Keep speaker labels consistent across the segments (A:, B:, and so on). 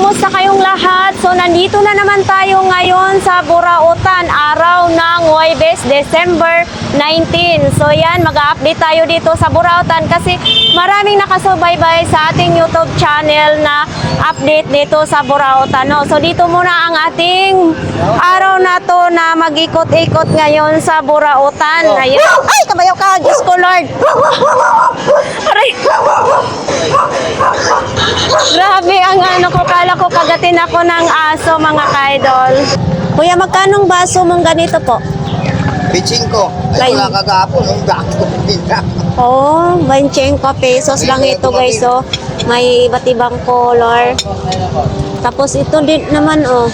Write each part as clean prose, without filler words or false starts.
A: kumusta kayong lahat? So nandito na naman tayo ngayon sa Burautan, araw ng Huwebes, December 19. So yan, mag-update tayo dito sa Burautan kasi maraming nakasubaybay sa ating YouTube channel na update dito sa Burautan. No? So dito muna ang ating araw na to na mag-ikot-ikot ngayon sa Burautan. Ayan. Ay, kabayo ka! Diyos ko, Lord! Aray! Grabe ang ano ko, kala ko kagatin ako ng aso, mga kaidol. Kuya, magkanong baso mong ganito po?
B: Pitching ko. Ay, wala kagapon. Ang dami ko pinita.
A: Oh, 25 pesos lang ito, guys. Oh. May iba't ibang color. Tapos ito din naman, oh.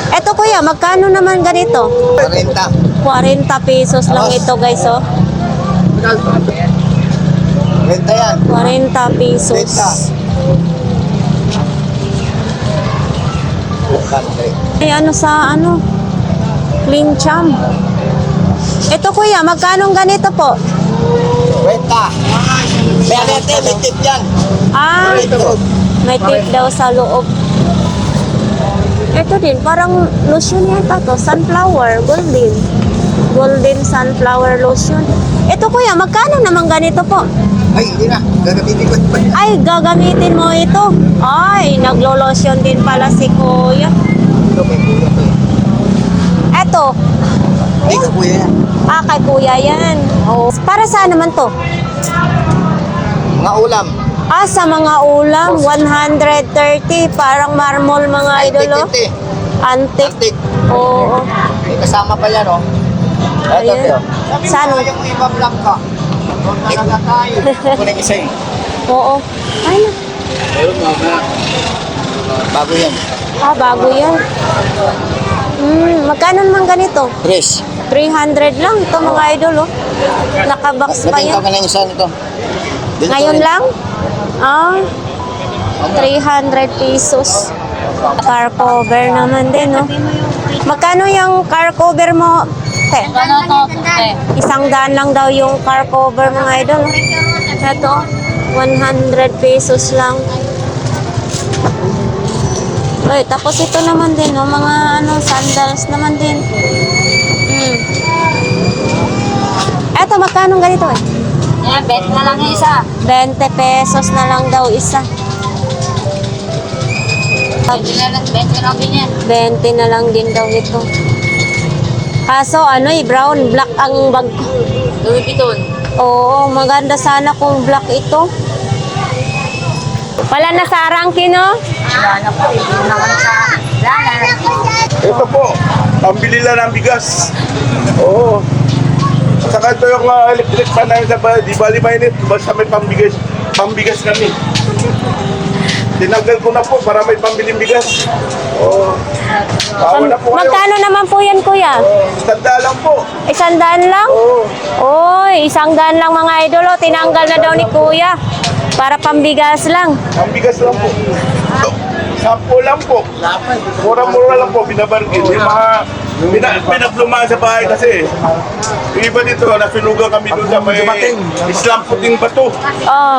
A: Eto, kuya, magkano naman ganito?
B: 40.
A: 40 pesos lang ito, guys, oh.
B: Renta yan.
A: 40 pesos. Ay, ano sa ano? Clean cham. Ito, kuya, magkano ganito po?
B: Renta. May alete, may tip yan.
A: Ah, may tip daw sa loob. Ito din, parang lotion yata to. Sunflower, golden. Golden sunflower lotion. Ito, kuya, magkano naman ganito po?
B: Ay, hindi na. Gagamitin ko.
A: Ay, gagamitin mo ito. Ay, naglo-lotion din pala si kuya.
B: Ito, may kuya to.
A: Eto.
B: Ay, kakuya yan.
A: Ah, kay kuya yan. Oh. Para saan naman to?
B: Mga ulam.
A: Ah, sa mga ulam, 130. Parang marmol, mga idolo. Antique.
B: Antik.
A: Oo.
B: May kasama pa yan, oh. Ito,
A: Ayan.
B: ito.
A: Saan?
B: Yung iba blanca. Doon talaga tayo. Kunin isa yun.
A: Oo. Ay,
B: Ayun, mga. Bago yan.
A: ah, bago yan. Magkano naman ganito?
B: Chris.
A: 300 lang ito, mga idol, oh. Nakabox pa
B: Nating
A: yan.
B: ka na yung isa nito. Dito
A: Ngayon
B: rin.
A: lang? Ah, 300 pesos. Car cover naman din, no? Magkano yung car cover mo? Te? $100 lang daw yung car cover, mga idol. Ito, 100 pesos lang. Ay, tapos ito naman din, no? Mga ano, sandals naman din. Eto, magkano ganito eh?
C: Yan, 20 na lang yung isa.
A: 20 pesos na lang daw isa.
C: 20 na lang din yan.
A: 20 na lang din daw ito. Kaso ano eh, brown, black ang bag ko.
C: Louis Vuitton.
A: Oo, maganda sana kung black ito. Wala na sa Arangke, no?
C: Wala na po. Hindi naman sa... Wala na.
D: Ito po, pambili lang ng bigas. Oo. Saka ito yung electric fan namin sa bahay. Di bali mainit, basta may pambigas kami. Tinanggal ko na po para may pambiling bigas. Oo. Bawa na po kayo.
A: Magkano naman po yan, kuya?
D: Tanda lang po.
A: 100 lang?
D: Oo.
A: Oy, 100 lang, mga idolo. Tinanggal na daw ni kuya. Para pambigas lang.
D: Pambigas lang po. 10 lang po. Mura-mura lang po, binabargin. Yung mga pinaglumaan sa bahay kasi. Yung iba dito, nasunugan kami doon sa may Islam puting bato.
A: Oh.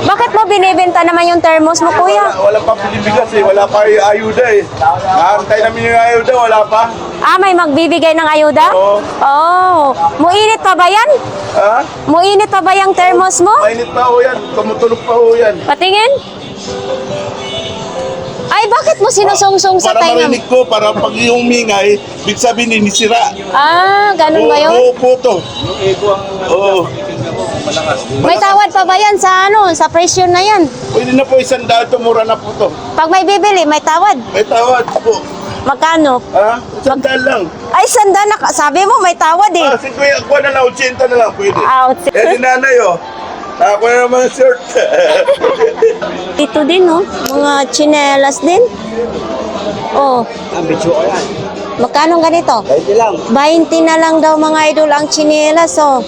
A: Bakit mo binibenta naman yung thermos mo, kuya?
D: Wala pa pinibigas eh, wala pa yung ayuda eh. Naantay namin yung ayuda, wala pa.
A: Ah, may magbibigay ng ayuda?
D: Oo.
A: Oh. Muinit pa ba yan?
D: Ha?
A: Muinit pa ba yung thermos mo?
D: Mainit pa ho yan, tumutulog pa ho yan.
A: Patingin? Ay, bakit mo sinusungsong sa
D: Para
A: tainga mo?
D: marinig ko, para pag yung mingay, big sabihin nisira.
A: Ah, ganun ba yun?
D: Oo po to. Oo.
A: May tawad pa ba yan sa ano, sa presyo na yan?
D: Pwede na po 100, mura na po to.
A: Pag may bibili, may tawad.
D: May tawad po.
A: Magkano?
D: Ha? 100 lang.
A: Ay, sanda na. Sabi mo, may tawad eh.
D: Ah, 50, kuha na 80 na lang pwede.
A: Out.
D: Eh, si nanay oh. Ako na naman ang shirt.
A: Ito din, no? Mga tsinelas din. Oh,
B: Ang bitso ko yan.
A: magkano ganito?
B: 20 lang.
A: 20 na lang daw, mga idol, ang tsinelas, oh.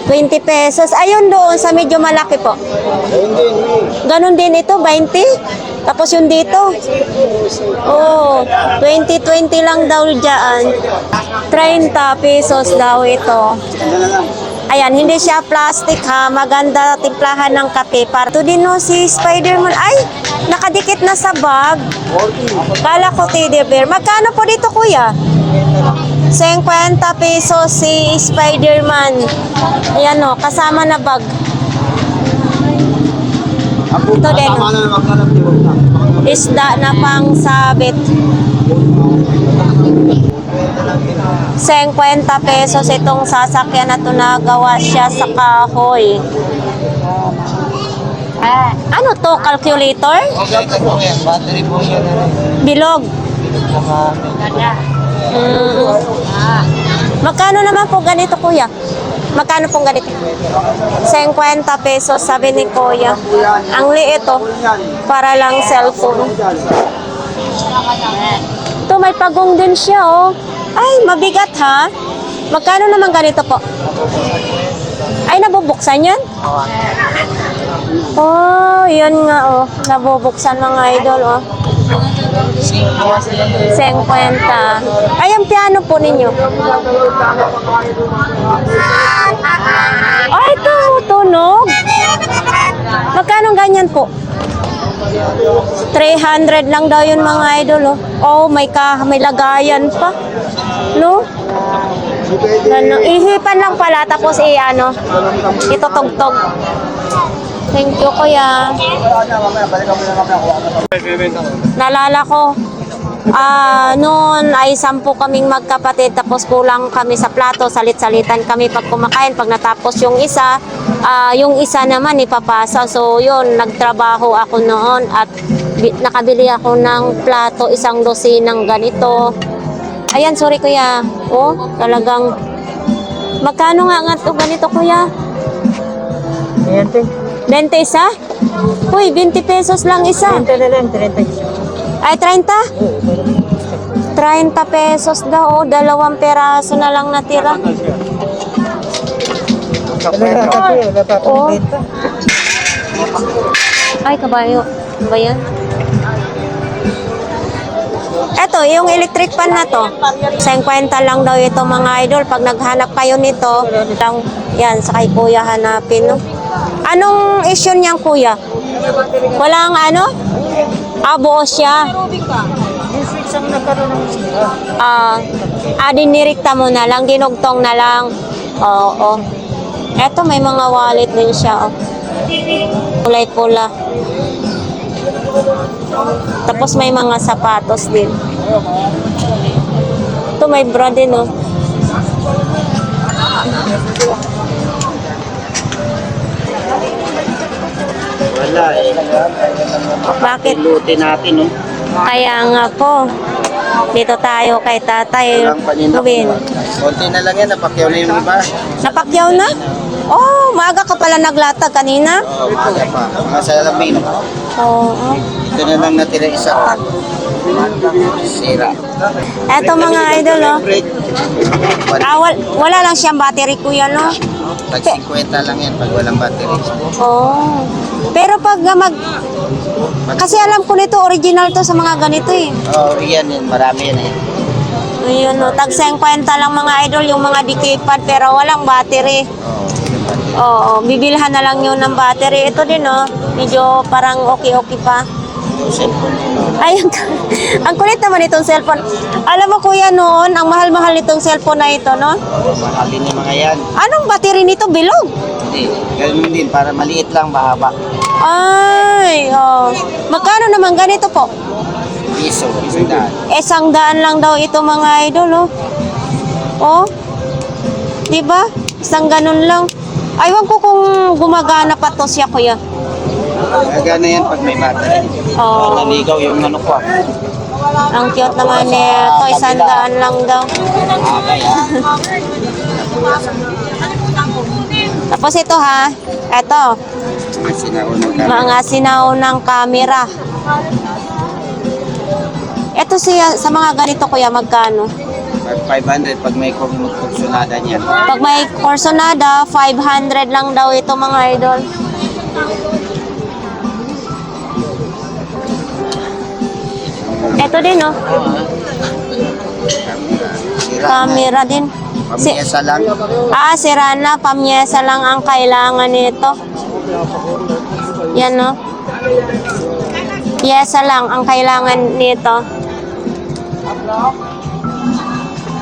A: 20 pesos. Ayun doon, sa medyo malaki po. Ganon din ito, 20. Tapos yung dito. Oh, 20 lang daw dyan. 30 pesos daw ito. Ayan, hindi siya plastic ha. Maganda timplahan ng kape. Para ito din no, si Spider-Man. Ay, nakadikit na sa bag. Kala ko teddy bear. Magkano po dito kuya? 50 pesos si Spider-Man. Ayan o, kasama na bag. Ito din o. Isda na pang sabit. 50 pesos itong sasakyan na ito na gawa siya sa kahoy. Ano to? Calculator?
B: Battery po yan.
A: Bilog. Magkano naman po ganito kuya? Magkano pong ganito? 50 pesos sabi ni kuya. Ang liit oh. Para lang cellphone. Ito may pagong din siya oh. Ay, mabigat ha. Magkano naman ganito po? Ay, nabubuksan yan? Oh, yan nga oh. Nabubuksan mga idol oh. 50. Ay, ang piano po ninyo. Ay, ito, tunog. Magkano ganyan po? 300 lang daw yun mga idol. Oh, may lagayan pa. No? Ano, ihipan lang pala tapos itutugtog. Thank you, kuya. Nalala ko, noon ay 10 kaming magkapatid tapos kulang kami sa plato, salit-salitan kami pag kumakain. Pag natapos yung isa naman ipapasa. So yun, nagtrabaho ako noon at nakabili ako ng plato, 1 dosinang ganito. Ayan, sorry kuya. Oh, talagang magkano nga to ganito kuya? 20 isa? Uy, 20 pesos lang isa.
C: 30 na lang, 30 isa.
A: Ay, 30? 30 pesos daw. 2 peraso na lang natira. Oh. Ay, kabayo. Ba yan? Eto, yung electric pan na to. 50 lang daw ito mga idol. Pag naghanap kayo nito, yan, sa kay kuya hanapin. No? Anong issue niyang kuya? Walang ano? Buo siya. Dinirikta mo na lang, ginugtong na lang. Oo. Eto, may mga wallet din siya. Oh. Kulay pula. Tapos may mga sapatos din. Ito may bra din, oh.
B: Wala eh.
A: Bakit?
B: Lutin natin, no?
A: Kaya nga po. Dito tayo kay Tatay Rubin.
B: Konti na lang yan, napakyaw na yung iba.
A: Napakyaw na? Oh, maaga ka pala naglatag kanina?
B: Oo, kaya pa. Mga salamin.
A: Oo.
B: Ito na lang natira isa. Sira.
A: Eto mga idol, oh. Wala lang siyang battery kuya, no?
B: Tag 50 lang yan pag walang battery.
A: Oh. Pero pag kasi alam ko nito, original to sa mga ganito eh.
B: Oo, yan. Marami yan eh.
A: Ayun, no. Tag 50 lang mga idol, yung mga decaypad pero walang battery. Oo, bibilhan na lang yun ng battery. Ito din, no. Medyo parang okay pa. Ay, ang kulit naman itong cellphone. Alam mo kuya noon, ang mahal-mahal nitong cellphone na ito, no?
B: Mahal din yung mga yan.
A: Anong battery nito? Bilog?
B: Hindi. Ganun din. Para maliit lang, mahaba.
A: Ay, oh. Magkano naman ganito po?
B: Piso. 100.
A: 100 lang daw ito mga idol, oh. Oh. Diba? Isang ganun lang. Aywan ko kung gumagana pa to siya, kuya.
B: Gagana yan pag may battery.
A: Oh.
B: Naligaw yung ano ko.
A: Ang cute naman nito. 100 lang daw.
B: Agay ha.
A: Tapos ito ha. Ito. Mga sinaunang camera. Ito siya, sa mga ganito kuya, magkano?
B: 500 pag may kursunada niya.
A: Pag may kursunada, 500 lang daw ito mga idol. Ito din, oh. Camera din.
B: Pamiyesa lang.
A: Sira na. Pamyesa lang ang kailangan nito. Yan, no? Piyesa lang ang kailangan nito.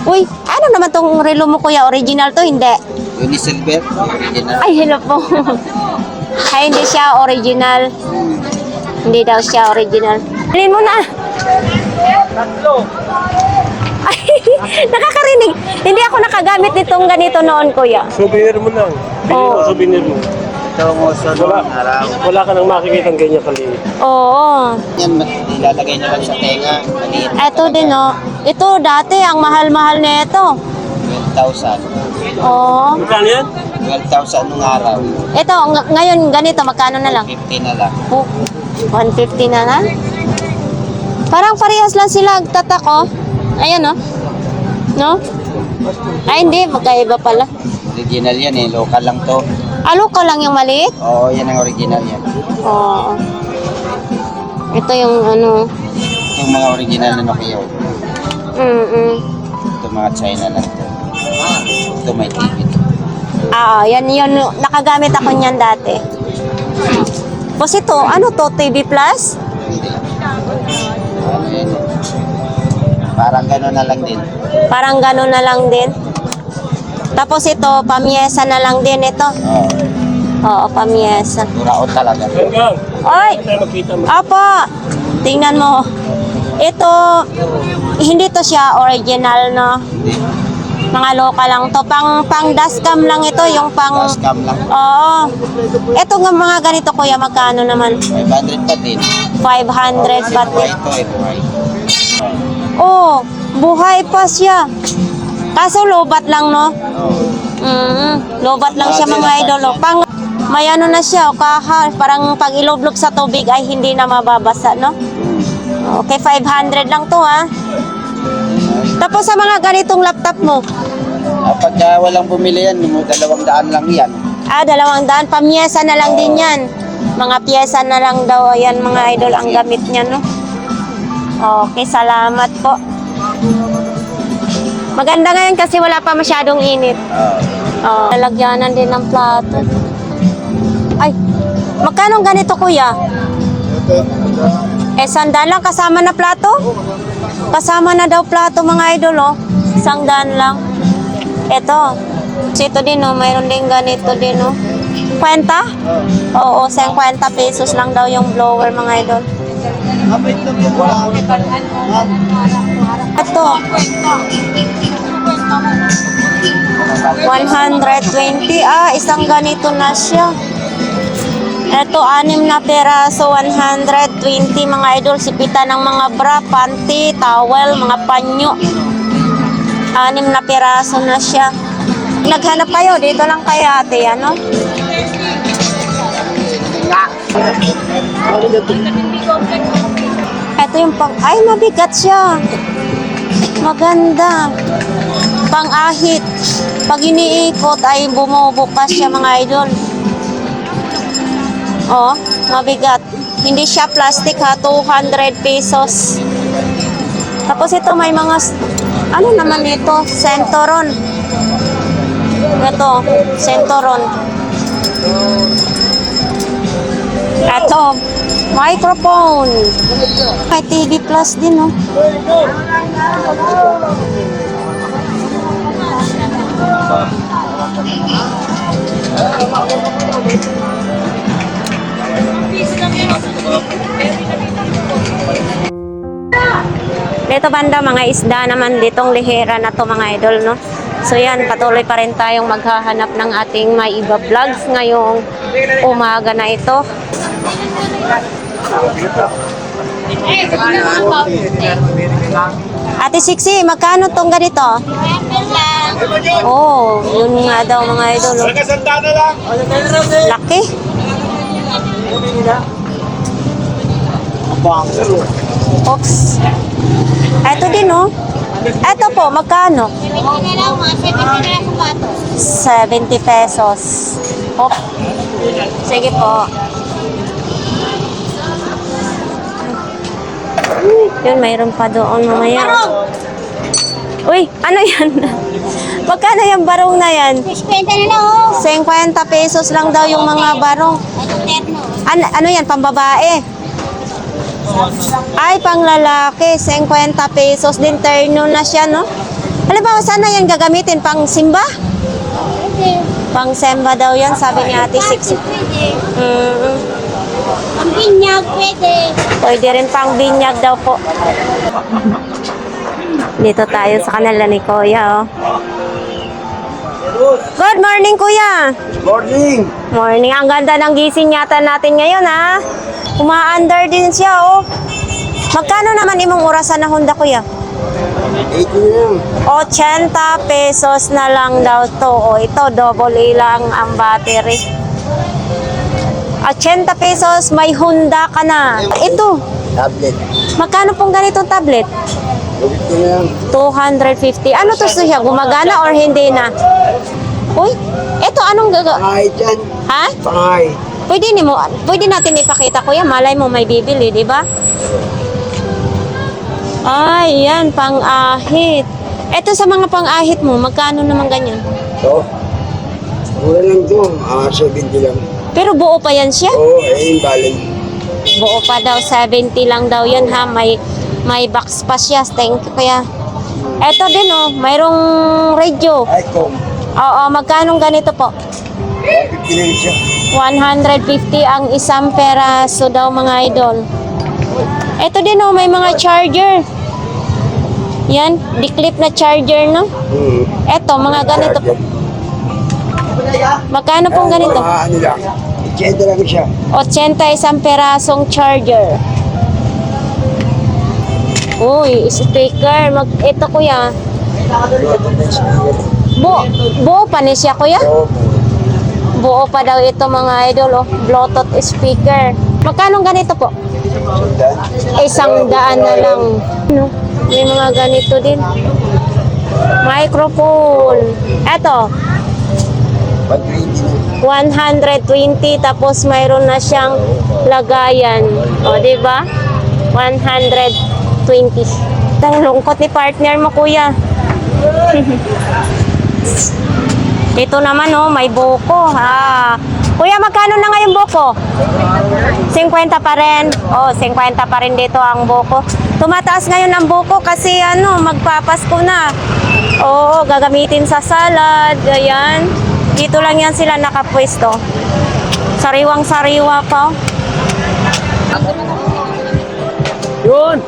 A: Uy, ano naman tong relo mo, kuya? Original to? Hindi.
B: Unisilver. Original.
A: Ay, hello po. Ay, hindi siya original. Hindi daw siya original. Alin mo na. Ay, nakakarinig. Hindi ako nakagamit nitong ganito noon, kuya.
E: Souvenir mo lang.
A: Oo.
E: Souvenir mo.
B: Ito mo sa
E: Wala,
B: araw.
E: wala ka nang makikita ng ganyan kaliit.
A: Oo.
B: Yan, ilalagay nyo lang sa tenga. Maliit.
A: Ito din, no? Ito, dati, ang mahal-mahal na ito.
B: 12,000.
A: Oo.
E: Magkano yan?
B: 12,000 nung araw.
A: Ito, ngayon, ganito, magkano na lang?
B: 50 na lang.
A: Oh, 150 na lang? Parang parehas lang sila tatak, oh. Ayan, no? No? Ay, hindi. Magkaiba pala.
B: Original yan eh. Local lang to.
A: Alo ka lang yung maliit?
B: Oo, yan ang original yan.
A: Oo. Ito yung ano.
B: Yung mga original na Nokia. Ito mga China lang to. Ito may TV.
A: Yan yun. Nakagamit ako niyan dati. Tapos ito, ano to? TV Plus?
B: Hindi. Ano yan eh. Parang gano'n na lang din.
A: Parang gano'n na lang din. Tapos ito, pamyesa na lang din ito.
B: Oo.
A: Oo, pamyesa.
B: Duraot talaga.
E: Hanggang.
A: Oy!
E: Tayo magkita mo.
A: Apo! Tingnan mo. Ito, hindi to siya original, no?
B: Hindi.
A: Mga local lang to. Pang dashcam lang ito, yung pang...
B: Dashcam lang.
A: Oo. Ito nga mga ganito, kuya, magkano naman?
B: 500 pa din.
A: 500 baht.
B: Ito eh, buhay.
A: Oh, buhay pa siya. Kaso lobat lang, no?
B: Oo.
A: Lobat lang siya, mga idol. Oh. May ano na siya, kahal. Parang pag iloblog sa tubig ay hindi na mababasa, no? Okay, 500 lang to, ha? Tapos sa mga ganitong laptop mo,
B: Kapag walang bumili yan, 200 lang yan.
A: 200. Pamyesa na lang din yan. Mga pyesa na lang daw, yan mga idol, ang gamit niya, no? Okay, salamat po. Maganda ngayon kasi wala pa masyadong init.
B: Oo.
A: Lalagyanan din ng plato. Ay, magkano ganito, kuya? Sandaan lang, kasama na plato? Kasama na daw plato, mga idol, oh. Sandaan lang. Ito. Ito din, oh. Mayroon din ganito din, oh. 50? Oo, 50 pesos lang daw yung blower, mga idol. Ito. 120. Isang ganito na siya. Ito, 6 na peraso, 120, mga idol. Sipitan ng mga bra, panty, towel, mga panyo. 6 na peraso na siya. Naghanap kayo, dito lang kayo, ate, ano? Ito yung pang... Ay, mabigat siya. Maganda. Pang-ahit. Pag iniikot ay bumubukas siya, mga idol. Oh, mabigat. Hindi siya plastic, ha. 200 pesos. Tapos ito may mga... Ano naman ito? Centauron. Ito, Centauron. Ito, microphone. May TV Plus din, oh. Dito banda, mga isda naman ditong lihera na to, mga idol, no? So yan, patuloy pa rin tayong maghahanap ng ating may iba vlogs ngayong umaga na ito. Ate Siksi, magkano tong ganito? Oh, yun nga daw, mga idol. Oh. Laki. Oops. Ito din, oh. Ito po, magkano? 70 pesos. Oh. Sige po. Yun, mayroon pa doon mamaya. Uy, ano yan? Magkano yung barong na yan?
C: 50 na lang oh.
A: 50 pesos lang daw yung mga barong. Ano yan, pambabae? Ay, pang lalaki, 50 pesos din, terno na siya, no? Alam ba, saan na yan gagamitin? Pang simba? Pang simba daw yan, sabi ni Ate Six.
C: Ang binyag pwede.
A: Pwede rin pang binyag daw po. Dito tayo sa kanila ni Kuya, oh. Good morning, Kuya.
D: Morning!
A: Morning. Ang ganda ng gising yata natin ngayon, ha? Uma-under din siya, oh. Magkano naman imong orasan na Honda, Kuya? 80 pesos na lang daw to. O, ito, double A lang ang battery. 80 pesos, may Honda ka na. Ito,
B: Tablet.
A: magkano pong ganitong tablet? 250. Ano to siya? Gumagana or hindi na? Uy, ito anong
B: Pangay dyan.
A: Ha?
B: Pangay.
A: Pwede natin ipakita, Kuya. Malay mo may bibili, di ba? Ay, yan, pang-ahit. Ito sa mga pang-ahit mo, magkano naman ganyan?
B: So, mura lang to. 70 lang.
A: Pero buo pa yan siya?
B: Oo, yung balay.
A: Buo pa daw, 70 lang daw yan, ha? May box pa siya. Thank you, Kuya. Ito din, oh, mayroong radio.
B: Ay, kung.
A: Oo, magkano ganito po?
B: 50 lang siya.
A: 150 ang isang peraso daw, mga idol. Ito din, oh, may mga charger. Yan, di-clip na charger, no? Ito, mga ganito po. Magkano pong ganito?
B: Mga ano lang. 80 lang siya.
A: 80 isang perasong charger. Uy, speaker. Ito, Kuya. Buo pa ni siya, Kuya?
B: Oo.
A: Buo pa daw ito, mga idol, oh. Bluetooth speaker. Magkano ganito po? 100 na lang. No? May mga ganito din. Microphone. Eto,
B: 120
A: 120 tapos mayroon na siyang lagayan. O, di ba? 120. Ang lungkot ni partner mo, Kuya. Ito naman, oh, may buko, ha. Kuya, magkano na ngayon buko? 50 pa rin. Oh, 50 pa rin dito ang buko. Tumataas ngayon ang buko kasi magpapasko na. Oo, gagamitin sa salad. Ayan. Dito lang yan sila nakapwesto. Sariwang-sariwa pa. Yun.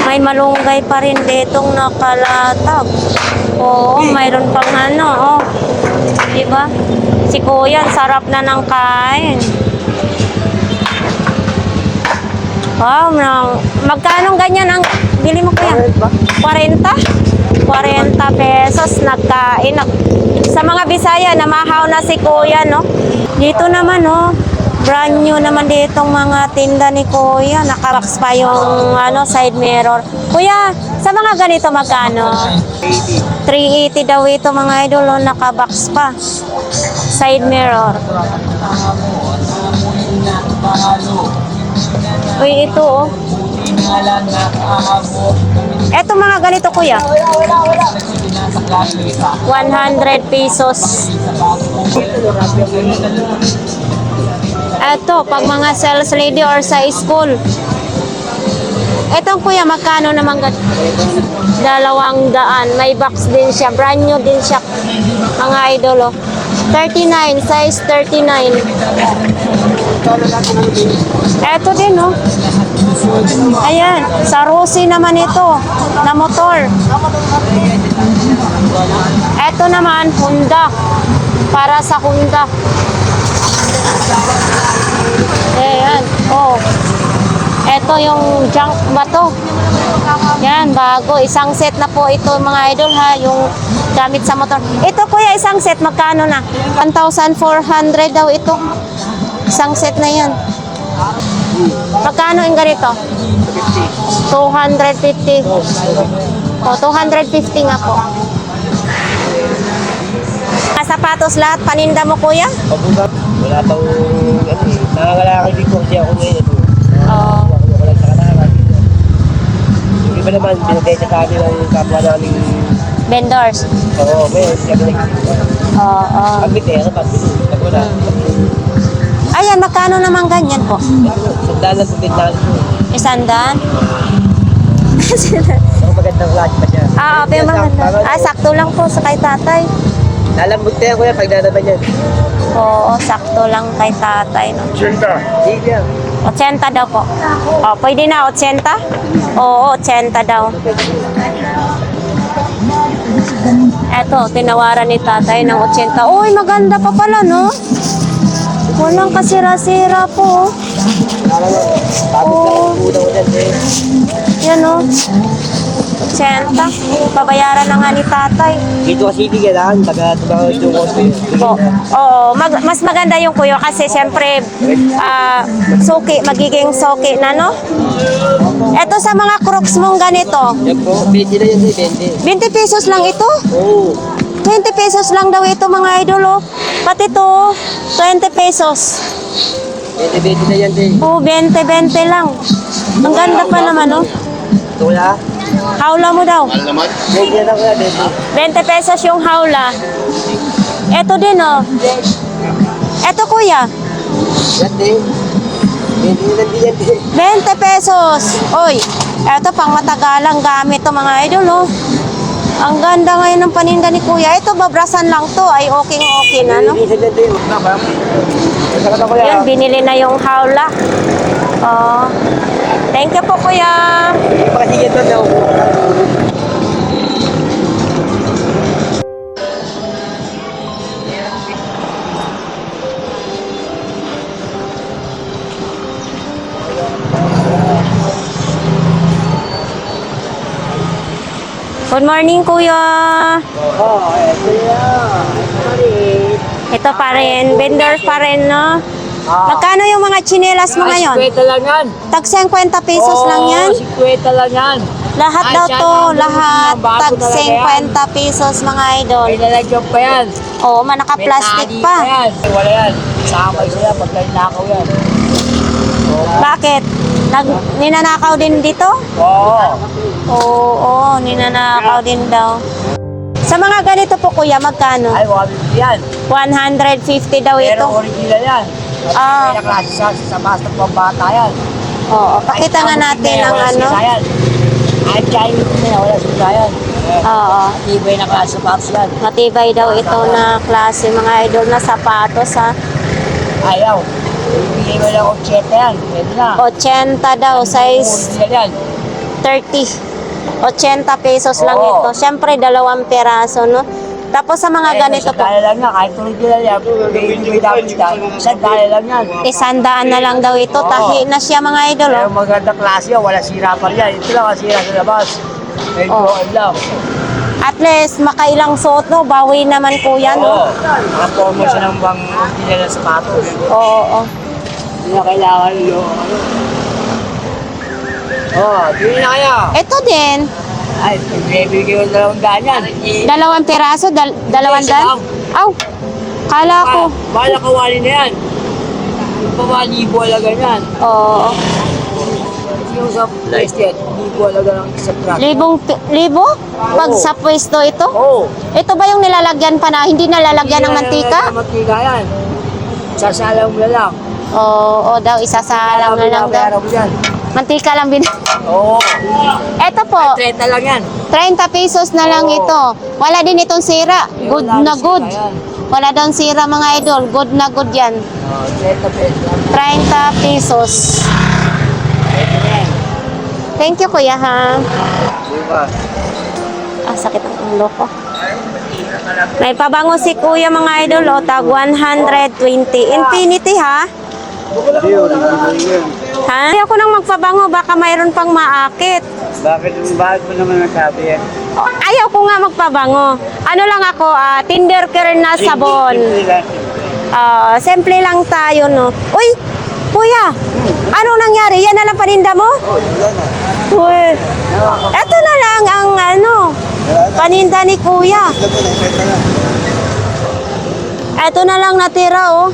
A: May malunggay pa rin ditong nakalatag. Oo, mayroon pang oh. Diba? Si Kuya, sarap na ng kain. Wow, magkano ganyan ang bili mo, Kuya? 40? 40 pesos nagkain. Sa mga Bisaya, namahaw na si Kuya, no? Dito naman, oh. Brand new naman ditong mga tinda ni Kuya. Nakabox pa yung side mirror. Kuya, sa mga ganito magkano? 380 daw ito, mga idol. Oh, nakabox pa. Side mirror. Uy, ito, oh. Eto mga ganito, Kuya. 100 pesos. Eto, pag mga sales lady or sa school. Etong, Kuya, magkano naman 200. May box din siya. Brand new din siya. Mga idol, oh. 39, size 39. Eto din, oh. Ayan, sa Rosie naman ito, na motor. Eto naman, Honda. Para sa Honda. Ayan, oh. Eto yung junk ba to? Yan, bago. Isang set na po ito, mga idol, ha. Yung gamit sa motor. Ito, Kuya, isang set, magkano na? 1,400 daw ito. Isang set na yan. Magkano yung ganito? 250. O, 250 nga po. Sapatos lahat, paninda mo, Kuya?
B: Wala pang nangangalakal dito kasi ako ngayon.
A: Oo.
B: Di ba naman, binibenta sa amin ang kapwa namin.
A: Vendors.
B: Oo, may siya binigay.
A: Oo.
B: Pag bitera, pag pag wala.
A: Ayan, magkano naman ganyan po?
B: Sandalan po bintahan ko.
A: 100?
B: Ang magandang klase pa siya.
A: Pero maganda. Sakto lang po sa kay tatay.
B: Lalambot na yan kuya pag dadaban yan.
A: Oo, sakto lang kay tatay. No?
D: Siyenta.
B: Hindi yan.
A: 80 daw po. Pwede na 80? Oo, 80 daw. Eto, tinawaran ni tatay ng 80. Uy, maganda pa pala, no? Walang kasira-sira po. Oo.
B: Unang ulan eh.
A: Yan, no? 80. Pabayaran na nga ni tatay.
B: Dito kasi kailangan pag tumawa yung kosto yun.
A: Oo, mas maganda yung kuyo kasi syempre suki, magiging suki na, no? Eto sa mga crooks mong ganito,
B: Yan po, 20 na yan eh,
A: 20 pesos lang ito.
B: 20. Oo.
A: 20 pesos lang daw ito mga idol, oh. Pati to, 20 pesos.
B: 20 na yan eh.
A: Oh, 20 lang. Ang ganda pa naman, oh.
B: Ito wala.
A: Hawla mo daw.
D: Mahal naman.
B: 20 na kuya, 20.
A: 20 pesos yung hawla. Eto din, oh. Eto, kuya.
B: Yan eh. 20 na yan eh.
A: 20 pesos. Oy, eto pang matagalang gamit to mga idol, oh. Ang ganda ngayon ng paninda ni kuya. Ito, babrasan lang to. Ay, okay na, no?
B: Minsan yan eh. Saka na kuya.
A: Yun, binili na yung hawla. Oh. Thank you po, kuya.
B: Hindi pa kasi yan doon.
A: Good morning, kuya.
B: Oh, ito yan.
A: Ito pa rin. Vendor pa rin, no? Magkano yung mga tsinelas mo ngayon?
B: 50 lang yan.
A: Tag 50 pesos lang yan.
B: 50 lang yan.
A: Lahat
B: Ay,
A: daw
B: siya
A: to,
B: lang,
A: lahat.
B: bago
A: Tag
B: talaga
A: 50 pesos, mga idol.
B: May lalagyan pa yan.
A: Oo, manaka-plastic
B: May tali
A: pa.
B: yan. Wala yan. Samay sila pag nakaw yan.
A: Bakit? Ninanakaw din dito?
B: Oo.
A: Oo, ninanakaw din daw. Sa mga ganito po, kuya, magkano?
B: Ay, 150 yan.
A: 150 daw
B: Pero
A: ito.
B: original yan.
A: Ah.
B: May naklase sa basta pambata yan.
A: Oo, pakita nga natin ang ano.
B: Ay, Chinese na wala sila yan.
A: Oo.
B: Tibay na klase sa parts yan.
A: Matibay daw ito na klase, mga idol na sapatos, ha.
B: Ayaw. Ibigay mo lang 80 yan. Pwede na.
A: 80 daw, size
B: Original yan.
A: 30. 80 pesos lang
B: Oo.
A: ito. Siyempre, 2 peraso, no? Tapos sa mga ganito po,
B: Dahil lang yan. Kahit original yan. Ibigay dapat yan. Dahil lang yan.
A: 100 na lang daw ito. Tahi na siya, mga idol,
B: Pero
A: oh.
B: maganda klase yan. Wala sira pa yan. Ito lang ang sira sa labas. Medyo
A: Oo.
B: lang.
A: At least, makailang suot, no? Bawi naman, kuya, no?
B: Oo. Nakapomo siya ng bang original na sapatos.
A: Oo.
B: Hindi na kailangan yun. Oo, tingin na kaya.
A: Ito din,
B: Ay, bibigay ko 200 yan.
A: 2 peraso, 200? Aw, kala ko.
B: Bala kawali na yan. Yung pa 1,000 alaga yan.
A: Oo.
B: Yung sa plastic, 1,000 alaga ng isang truck.
A: Libo? Pag
B: Oo.
A: sa pwesto ito?
B: Oo.
A: Ito ba yung nilalagyan pa na, hindi nalalagyan ng mantika?
B: Mantika yan. Sasalang mo na lang.
A: Oo, daw, isasalang na lang daw.
B: Bayaran mo yan.
A: Mantika lang bin.
B: Oo.
A: Ito po,
B: 30 lang yan.
A: 30 pesos na lang
B: Oo.
A: ito. Wala din itong sira. Good
B: Wala
A: na
B: na
A: good.
B: sira yan.
A: Wala daw sira, mga idol. Good na good yan.
B: 30 pesos lang.
A: 30 pesos.
B: Pwede na yan.
A: Thank you, kuya, ha.
B: Diba?
A: Sakit ang ulo ko. May pabango si kuya, mga idol. O, tag 120. Infinity, ha? Ha? Hindi ako nang magpabango. Baka mayroon pang maakit.
B: Bakit mo naman nasabi yan?
A: O, ayaw ko nga magpabango. Ano lang ako, Tinder care na sabon. Simple lang tayo, no? Uy, kuya, ano nangyari? Yan na lang paninda mo? Uy, eto na lang ang paninda ni kuya. Eto na lang natira, oh.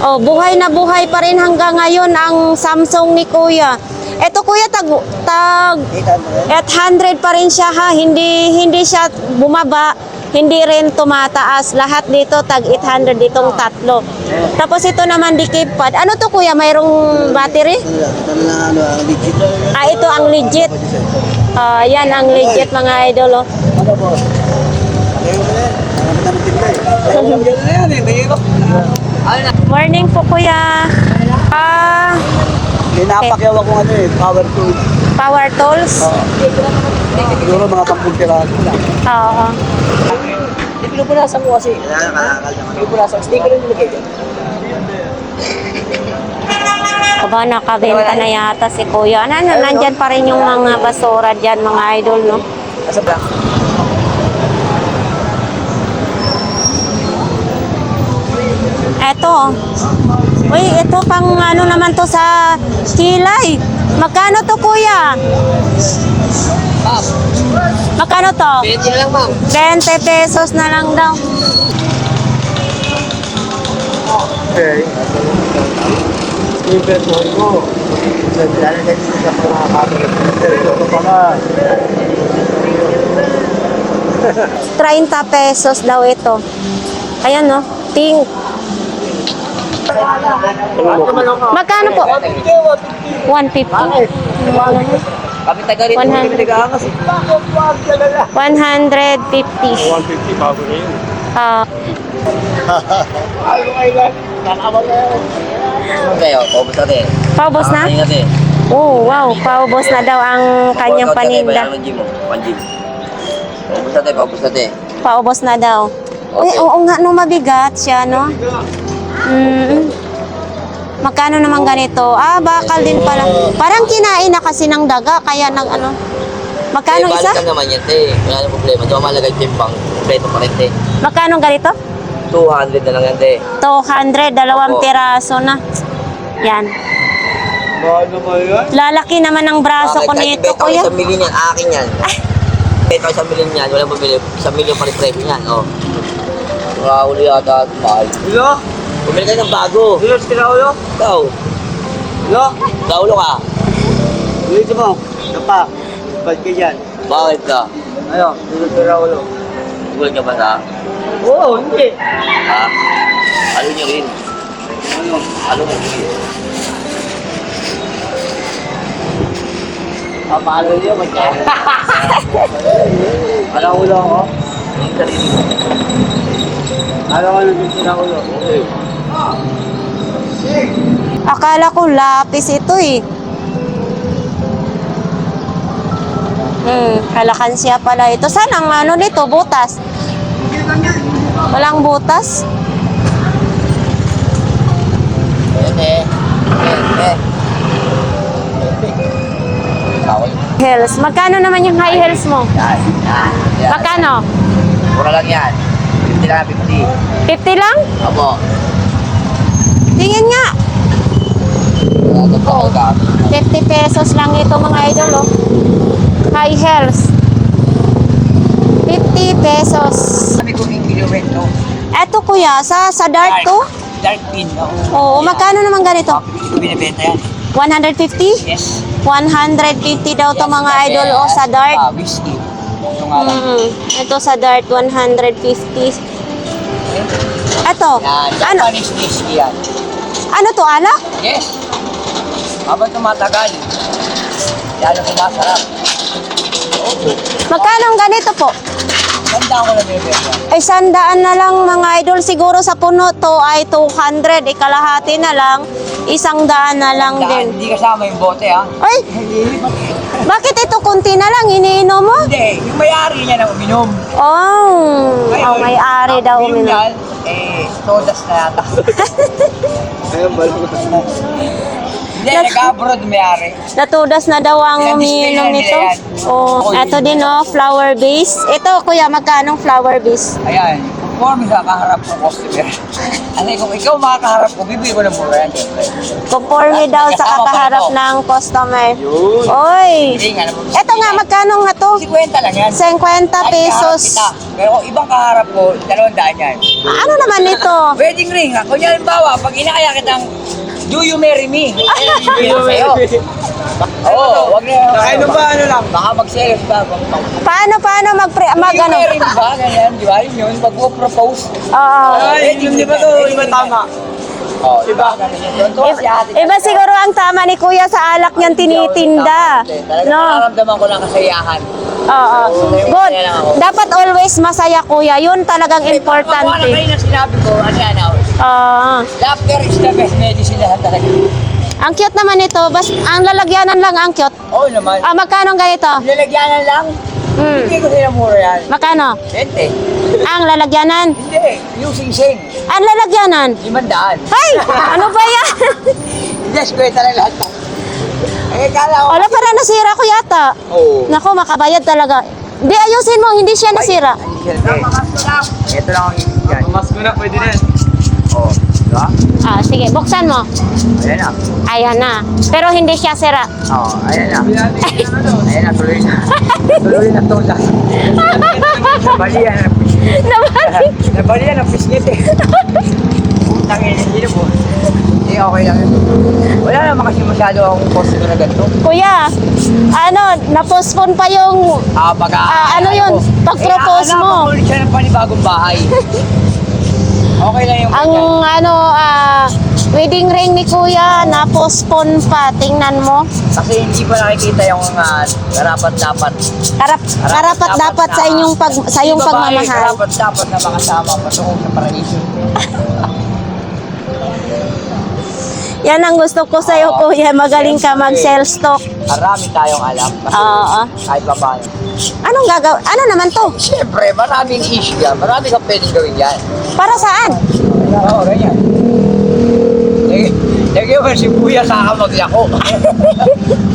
A: Oh, buhay na buhay pa rin hanggang ngayon ang Samsung ni kuya. Ito kuya, tag 800 pa rin siya ha. Hindi siya bumaba. Hindi rin tumataas. Lahat dito tag 800 ditong tatlo. Tapos ito naman dikit pad. Ano to kuya? Mayroong battery?
B: Ito na legit.
A: Ito ang legit. Yan ang legit mga idol. Oh.
B: Ano po?
A: Morning po kuya.
B: Pinapakyaw ako power tool.
A: Power tools?
B: Siguro mga 10 piraso lang.
A: Oo.
B: Pinupunasan ko kasi. Pinupunasan. Sticker yung nilagay dyan.
A: Aba, nakabenta na yata si kuya. Nandyan pa rin yung mga basura dyan, mga idol, no?
B: Asa ba?
A: Eto. Uy, ito pang ano naman to sa kilay. Magkano to kuya? Magkano to?
B: 20 lang ma'am.
A: 20 pesos na lang daw.
D: Okay. Yung person ko. Lalo na dito sa mga kapatid. Ito pala.
A: 30 pesos daw ito. Ayan, no? Ting. Magkano po? 150.
B: Kami taga rito.
A: 100. 150.
E: 150 bago na yun.
B: Kayo, paubos natin.
A: Paubos na?
B: natin.
A: Oh, wow. Paubos na daw ang kanyang paninda.
B: Paubos natin, paubos natin.
A: Paubos na daw. Uy, oo nga, no, mabigat siya, no? Magkano naman ganito? Bakal din pala. Parang kinain na kasi ng daga, kaya nag ano. Magkano isa?
B: Balik lang naman yan, te. Wala nang problema. Di ba malagay timpang? Kompleto pa rin, te.
A: Magkano ganito?
B: 200 na lang yan, te.
A: 200, dalawang
B: Opo.
A: piraso na. Yan. Lalaki naman ang braso ko nito, kuya.
B: 1 million yan, akin yan. Ito 1 million yan, walang bumili. 1 million pa rin presyo yan, oh. Nakahuli yata at mahal. Hello? Bumili kayo ng bago. Hello, si Raulo? Ikaw. Hello? Raulo ka? Dito mo. Ito pa. Ba't ka dyan? Bakit ka? Ano? Dito si Raulo. Gulat ka ba sa? Oo, hindi. Ha? Ano niyo rin? Ano mo rin? Paano niyo? Ano ulo ako? Yung sarili mo. Ano ka nandun sila ulo? Okay.
A: Akala ko lapis ito eh. Kalakansiya pala ito. Saan ang ano nito? Butas? Walang butas? Heels. Magkano naman yung high heels mo?
B: Yan.
A: Magkano?
B: Mura lang yan. 50 lang, 50.
A: 50 lang?
B: Apo.
A: Tingin nga.
B: Wala ka pa.
A: 50 pesos lang ito mga idol, oh. High heels. 50 pesos.
B: Sabi ko yung kilomet, no?
A: Eto kuya, sa dart to?
B: Dark pin, no?
A: Oo, magkano naman ganito?
B: Hindi ko binibenta yan.
A: 150?
B: Yes.
A: 150 daw to mga idol, oh, sa dart.
B: Whiskey. Ito nga lang.
A: Ito sa dart, 150. Eto,
B: Yan.
A: ano,
B: Japanese whiskey yan.
A: ano to, alak?
B: Yes. Habang tumatagal, yan ang sumasarap.
A: Magkano ang ganito po?
B: Ganda ko na binibenta.
A: Ay, 100 na lang mga idol. Siguro sa puno to ay 200. Ikalahati na lang. 100 na lang din.
B: Hindi kasama yung bote, ha?
A: Ay, bakit ito kunti na lang? Iniinom mo?
B: Hindi. Yung may-ari niya na uminom.
A: Oh, may-ari daw
B: Yung
A: uminom.
B: yan, sodas na yata. Hindi, nag-abroad may-ari.
A: Natudas na daw ang
B: Yan,
A: umiinom
B: display
A: nito.
B: nila yan.
A: Oh, eto din oh, flower base. Ito kuya, magkano flower base?
B: Ayan, conforme sa kaharap ko customer. Ano, kung ikaw makakaharap ko, bibigay ko ng mura yan, syempre.
A: Conforme daw sa kakaharap ng customer. Oy!
B: Hindi nga naman.
A: Ito nga, magkano nga to?
B: 50 lang yan.
A: 50 pesos.
B: Kahit kaharap kita. Pero kung ibang kaharap ko, 200 yan.
A: Ano naman ito?
B: Wedding ring, ha? Kunya halimbawa, pag inakaya kitang, do you marry me? Ayun, bibigay ko sa'yo. Oo, wag na. Nakainom ba ano lang? Baka mag-selos ba?
A: Paano mag ano?
B: Rin ba? Ganyan, di ba? Yun, mag-propose.
A: Oo.
B: Yung di ba to? Iba tama. Oh, diba?
A: Iba siguro ang tama ni Kuya sa alak niyang tinitinda.
B: Talagang
A: No?
B: nararamdaman ko lang kasayahan.
A: Oo. Good. Dapat always masaya, Kuya. Yun talagang
B: Pagkuha na
A: importante.
B: kayo na sinabi ko, Asiana,
A: Oo.
B: laughter is the best medicine lahat talaga.
A: Ang cute naman ito. Ang lalagyanan lang ang cute.
B: Oo naman.
A: Magkano ang ganito?
B: Nilalagyanan lang.
A: Hmm.
B: Hindi ko sinamura yan.
A: Magkano?
B: 20.
A: Ang lalagyanan?
B: Hindi, yung sing-sing.
A: Ang lalagyanan?
B: 500.
A: Ay! Ano ba yan?
B: Hindi, skweta lang lahat. Eh, kala ko.
A: Wala, parang nasira ko yata.
B: Oo.
A: Naku, makabayad talaga. Hindi, ayusin mo. Hindi siya nasira.
B: Ito lang ang yan. Mas ko na, pwede na. Oo. Diba?
A: Sige, buksan mo.
B: Ayan na.
A: Ayan na. Pero hindi siya sira.
B: Oo, ayan na. Ayan na, tuloy na. Tuloy na tulak. Nabalian ng pisngit. Nabalian ng pisngit eh. Putang ina, hindi na po. Hindi, okay lang yun. Wala naman kasi masyado akong customer na ganito.
A: Kuya, na-postpone pa yung... ano yun? Pag-propose mo.
B: Ulit siya ng panibagong bahay. Okay lang yung
A: Ang wedding ring ni Kuya, na-postpone pa. Tingnan mo.
B: kasi hindi pa nakikita yung karapat-dapat.
A: Karapat-dapat sa inyong sa iyong pagmamahal.
B: Karapat-dapat na makasama patungo sa paraiso.
A: Yan ang gusto ko sa iyo, Kuya. Magaling ka mag-sell stock.
B: Marami tayong alam. Kasi
A: Oo.
B: kahit pa paano.
A: Anong gagawin? Ano naman to?
B: Siyempre, maraming issue yan. Marami kang pwedeng gawin yan.
A: Para saan?
B: Oo, ganyan. Lagyan mo si Kuya sa kamagyako.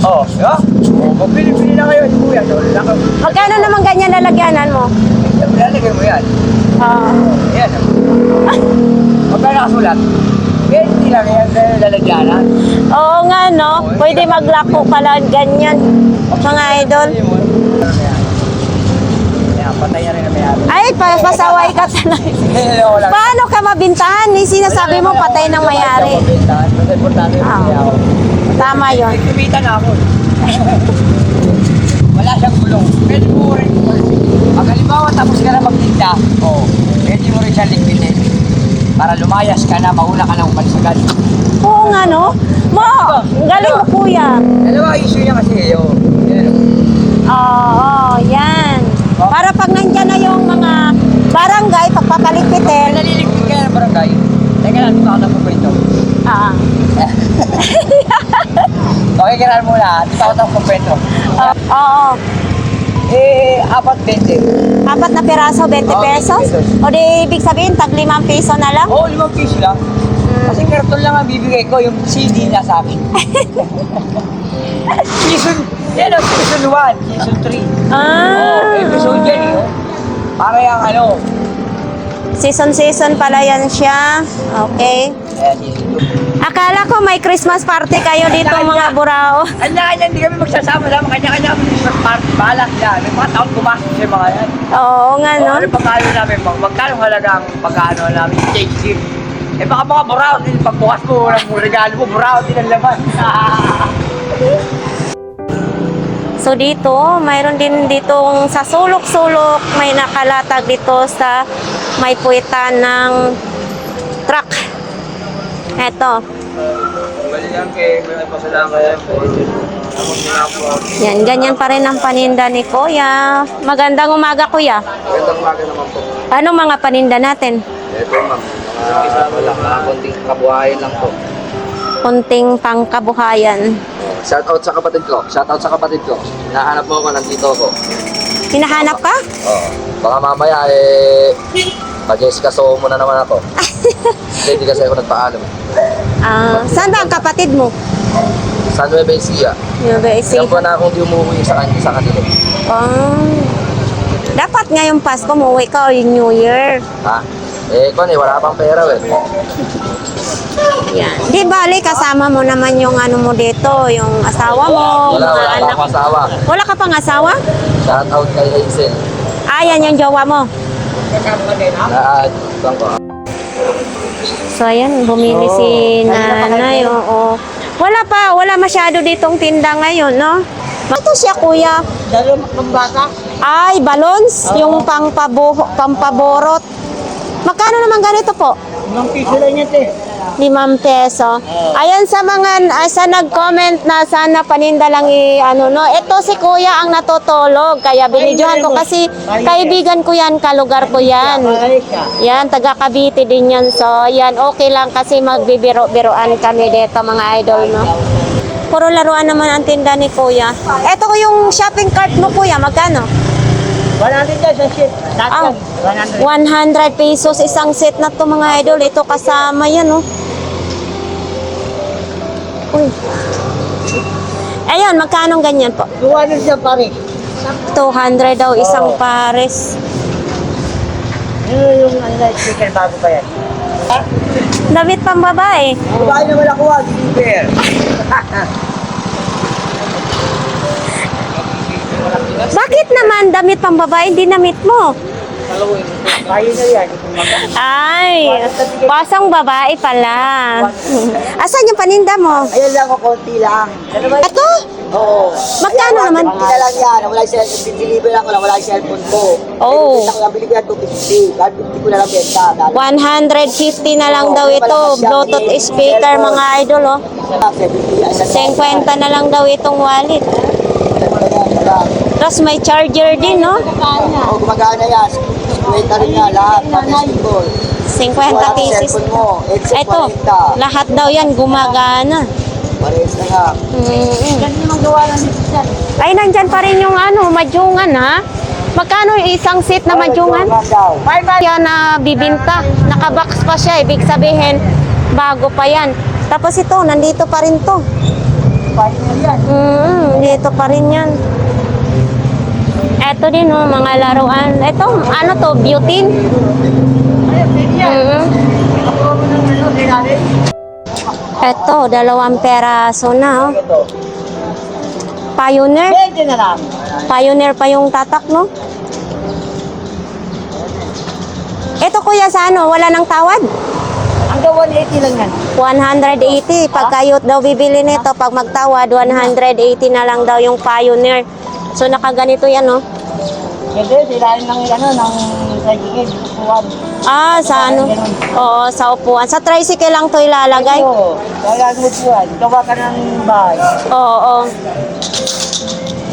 B: Oo, diba? Magpili-pili na kayo si Kuya.
A: Magkano naman ganyan lalagyanan mo?
B: Lalagyan mo yan. Yan. Magkano kasulat? Eh, hindi lang yan sa lalagyanan.
A: Oo nga, no? Pwede maglako pala ganyan. Mga idol.
B: Yan, patay na rin na may-ari.
A: Ay, pasaway ka talaga.
B: Hello lang.
A: Paano ka mabintahan? Sinasabi mo patay ng mayari.
B: Mas importante yung
A: Ah.
B: ako.
A: Tama yon.
B: Nagkumita na ako. Wala siyang gulong. Pwede mo rin. Pag halimbawa tapos ka na magtinda, pwede mo rin siyang ligpitin. Para lumayas ka na, mauna ka na umalis agad.
A: Oo nga, no? Mo! Ang galing mo, Kuya.
B: Dalawa issue niya kasi, yan.
A: Oo, yan. Para pag nandyan na yung mga barangay, pagpapaligpitin.
B: Naliligpit ka ng barangay. Teka lang, dito ako nagpupunto. Okay, kailan muna. Dito ako nagpupunto.
A: Oo.
B: 4.20.
A: 4 na piraso, 20
B: Oo, 20
A: pesos?
B: pesos.
A: O di, ibig sabihin, tag 5 piso na lang?
B: Oo, 5 piso lang. Kasi karton lang ang bibigay ko, yung CD na sa akin. Season, yan o, season 1, season 3. Episode yan eh. Para yung
A: Season pala yan siya. Okay.
B: season 2.
A: Akala ko may Christmas party kayo dito, mga burao.
B: Kanya-kanya, hindi kami magsasama-sama. Kanya-kanya kami Christmas party. Balas yan. May mga taon pumasok sa mga yan.
A: Oo nga, no?
B: Ano pagkano namin, magkano halagang pagkano namin, change din. Eh baka mga burao din, pagbukas mo ng regalo mo, burao din ang laman.
A: So dito, mayroon din ditong sa sulok-sulok, may nakalatag dito sa may puwitan ng truck. Eto.
B: Balikan kay, may pasalang kayo.
A: Yan, ganyan pa rin ang paninda ni Kuya. Magandang umaga, Kuya.
D: Magandang umaga naman po.
A: Ano mga paninda natin?
D: Ito ma'am, mga konting kabuhayan lang po.
A: Kunting pangkabuhayan.
D: Shoutout sa kapatid ko. Shoutout sa kapatid ko. Nahanap mo ako, nandito ako.
A: Hinahanap ka?
D: Baka mamaya mag-Jessica Soho mo na naman ako. Hindi kasi ako nagpaalam.
A: Saan ba ang kapatid mo?
D: San Nueva Ecija. Ilang buwan na akong di umuwi sa kanila.
A: Dapat ngayong Pasko umuwi ka o yung New Year.
D: Ha? Wala pang pera
A: Yan. Di bali, kasama mo naman yung ano mo dito, yung asawa mo,
D: Wala
A: mga
D: pa
A: anak.
D: akong asawa.
A: Wala ka pang asawa?
D: Shoutout kay Hazel.
A: Yan yung jowa mo.
D: Bang ko.
A: So, ayan, bumili si nanay. Oo. Wala masyado ditong tinda ngayon, no? Ito siya, kuya.
B: Dalo pambata.
A: Ay, balons, yung pampaborot. Magkano naman ganito po?
B: 5 piso lang yan, te.
A: 5 peso. Ayan sa mga sa nag-comment na sana paninda lang no. Ito si kuya ang natutulog. Kaya binidyohan ko kasi kaibigan ko yan, kalugar ko yan. Yan, taga Cavite din yan. So, yan, okay lang kasi magbibiro-biroan kami dito mga idol, no. Puro laruan naman ang tinda ni kuya. Ito ko yung shopping cart mo, kuya. Magkano?
B: 100 yan sa shit.
A: Ah, 100 pesos isang set na to mga idol. Ito kasama yan, oh. Uy. Ayun, magkano ganyan po?
B: 200 siya pare.
A: 200 daw isang pares.
B: Yung chicken bago pa yan.
A: Damit pang babae.
B: Babae na wala kuha, super.
A: Bakit naman damit pang babae, hindi damit mo?
B: Bayo na yan.
A: Ay, pasang babae pala. Asan yung paninda mo?
B: Ayan lang ako, konti lang.
A: Ito?
B: Oo.
A: Magkano naman?
B: Hindi na lang yan. Wala yung cellphone. Deliver lang ko lang. Wala yung cellphone ko.
A: Oh.
B: Nabili ko yan 250. Kahit 50 ko na lang benta.
A: 150 na lang daw ito. Bluetooth speaker mga idol, oh. 50 na lang daw itong wallet. Tapos may charger din, no?
B: Oo, gumagana yan. Kwenta rin yan lahat.
A: 50 pieces.
B: Cellphone mo.
A: Ito, lahat daw yan gumagana.
B: Parehas na nga.
A: Ay, nandyan pa rin yung madyungan, ha? Magkano yung isang set na madyungan? Kaya na bibinta. Nakabox pa siya. Ibig sabihin, bago pa yan. Tapos ito, nandito pa rin to. Dito pa rin yan. Eto din, oh, mga laruan. Ito, ano to, butane? Eto, 2 peraso na, oh. Pioneer?
B: Pwede na lang.
A: Pioneer pa yung tatak, no? Ito, kuya, sa wala nang tawad?
B: Hanggang 180 lang yan.
A: 180. Pag kayo daw bibili nito, pag magtawad, 180 na lang daw yung Pioneer. So, nakaganito yan, no?
B: Hindi, silahin ng ng tricycle. Upuan.
A: Ah, sa Oo, sa upuan. Sa tricycle lang to ilalagay.
B: Oo, kailangan mo upuan. Gawa ka ng bahay.
A: Oo.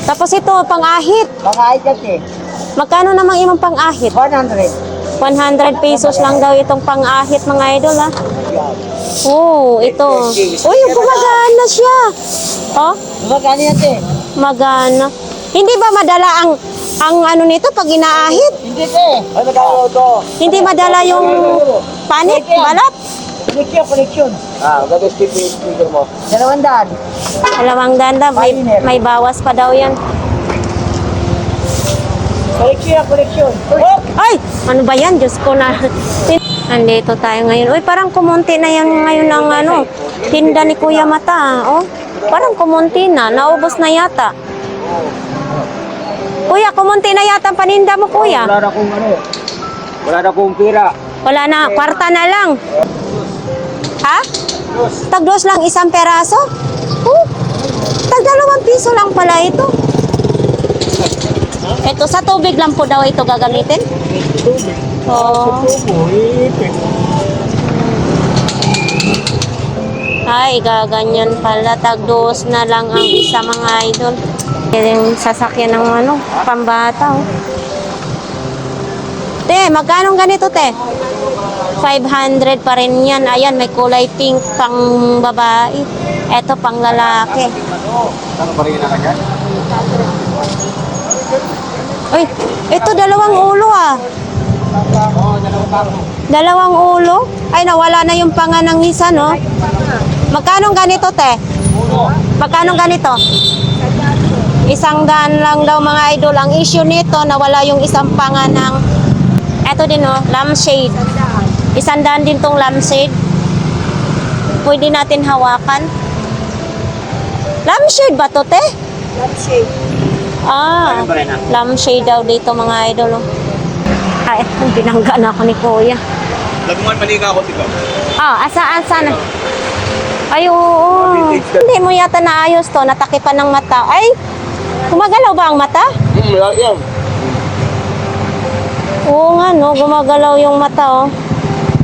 A: Tapos ito, pang-ahit.
B: Makahit kasi.
A: Magkano namang imong pang-ahit?
B: 100.
A: 100 pesos lang daw itong pang-ahit, mga idol, ha? Oh, ito. Uy, gumagana siya. Oh,
B: Magkano yan, te?
A: magana. Hindi ba madala ang ano nito pag inaahit?
B: Hindi, te. Ay, magkano ito?
A: Hindi madala yung panit, balat?
B: Connection. Ah, gagawin speaker mo. 200.
A: 200 daw, may bawas pa daw yan.
B: Connection. Oh!
A: Ay! Ano ba yan? Diyos ko na. Nandito tayo ngayon. Uy, parang kumunti na yan ngayon ng tinda ni Kuya Mata. Oh, parang kumunti na. Naubos na yata. Kuya, kumunti na yata ang paninda mo, kuya.
B: Wala na akong Wala na akong pira.
A: Wala na. Kwarta na lang. Ha? Tag-2 lang 1 peraso? Oh, tag-2 piso lang pala ito. Ito, sa tubig lang po daw ito gagamitin? Oo. Ay, gaganyan pala. Tag-2 na lang ang isa, mga idol. Yung sasakyan ng pambata. Oh. Te, magkano ganito, te? 500 pa rin yan. Ayan, may kulay pink pang babae. Ito pang lalaki. Uy, ito 2 ulo, ah. 2 ulo? Ay, nawala na yung panganang isa, no? Magkano ganito, te? Magkano ganito? 100 lang daw, mga idol. Ang issue nito, nawala yung isang panganang. Eto din, oh, lampshade. 100 din tong lampshade. Pwede natin hawakan. Lampshade ba to, te?
B: Lampshade.
A: Ah, lampshade daw dito, mga idol. Oh. Ay, binangga na ako ni Kuya.
D: Lagungan mali ka ako, diba?
A: Ah, asa na? Ay, oo. Hindi mo yata naayos to, natakipan ng mata. Ay, gumagalaw ba ang mata?
D: Yan.
A: Oo nga, no, gumagalaw yung mata, oh.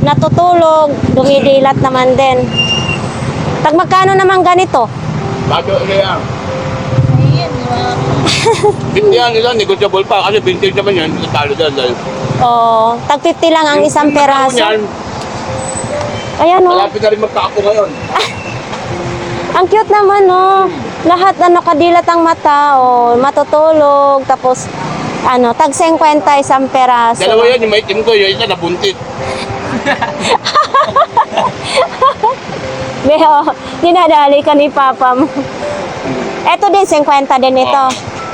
A: Natutulog, dumidilat naman din. Tag magkano naman ganito?
D: Bago na yan. Yan nila, negotiable pa. Kasi vintage naman yan, talo dyan. Dahil
A: Oh, tag 50 lang ang isang peraso.
D: Yan,
A: Ayan, oh.
D: malapit na rin magtako ngayon.
A: Ang cute naman, no. Lahat, kadilat ang mata, oh. Matutulog, tapos, tag 50 isang peraso.
D: Dalawa yan, yung may team ko, yung isa nabuntit.
A: Beo, dinadali ka ni Papa mo. Ito din, 50 din ito.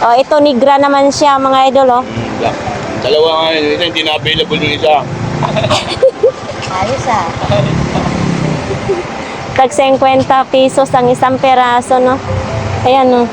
A: Oh, ito, nigra naman siya, mga idol, oh.
D: Dalawa nga yun, yung isa hindi na available yung isa.
C: Ayos ah.
A: Tag 50 pesos ang isang peraso, no? Ayan, no?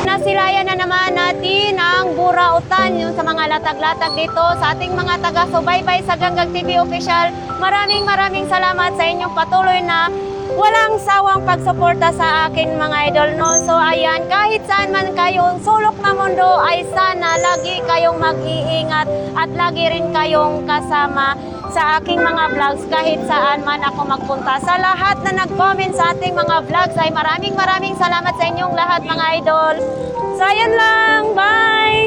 A: Nasilayan na naman natin ang burautan yung sa mga latag-latag dito sa ating mga taga-subaybay sa Ganggag TV Official. Maraming salamat sa inyong patuloy na walang sawang pagsuporta sa akin mga idol, no? So ayan, kahit saan man kayong sulok na mundo ay sana lagi kayong mag-iingat at lagi rin kayong kasama sa aking mga vlogs kahit saan man ako magpunta. Sa lahat na nag-comment sa ating mga vlogs ay maraming salamat sa inyong lahat mga idol. So ayan lang, bye!